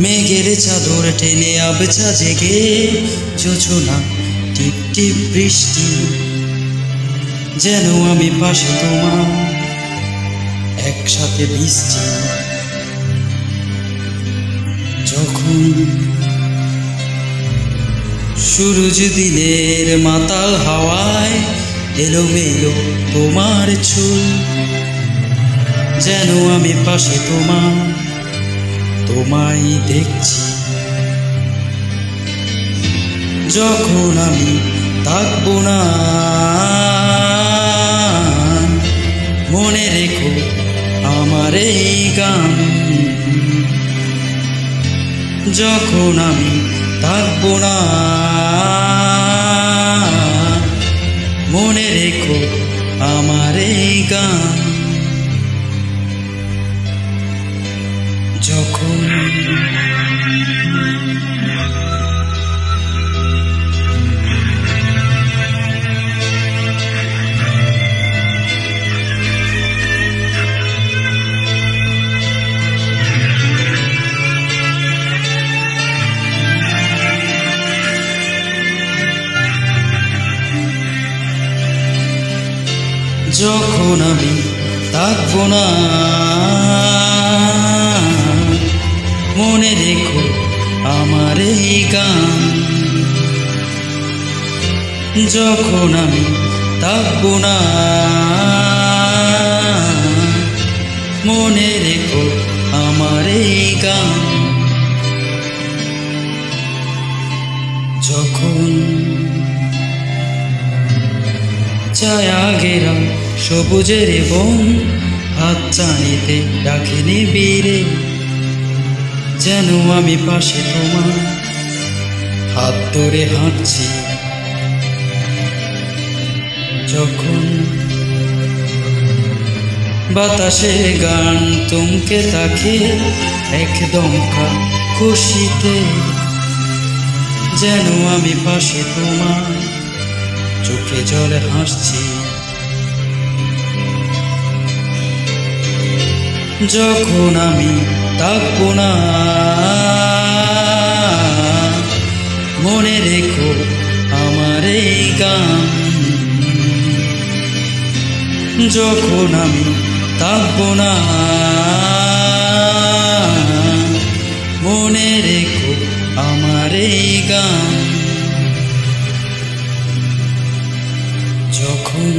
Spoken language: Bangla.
মেঘের চাদর টেনে আবছা জেগে জোছনা টিপ টিপ বৃষ্টি, যেন আমি পাশে তোমার একসাথে ভিজছি। যখন সূরজ দিনের মাতাল হাওয়ায় এলোমেলো তোমার চুল, যেন আমি পাশে তোমায় দেখছি। যখন আমি থাকবো না মনে রেখো আমার এই গান, যখন আমি থাকবো না মনে রেখো আমার এই গান। যখন যখন আমি থাকবো না মনে রেখো আমার এই গান, যখন আমি থাকবো না মনে রেখো আমার এই গান। যখন ছায়া ঘেরা সবুজের বন হাত চাইতে ডাকে নিবিড়ে, যেন আমি পাশে তোমার হাত ধরে হাঁটছি। যখন বাতাসে গান তুমকে থাকে একদমকা খুশিতে, যেন আমি পাশে তোমার চোখে জলে হাসছি। যখন আমি থাকবো না মনে রেখো আমার এই গান, যখন আমি থাকবো না মনে রেখো আমার এই গান। যখন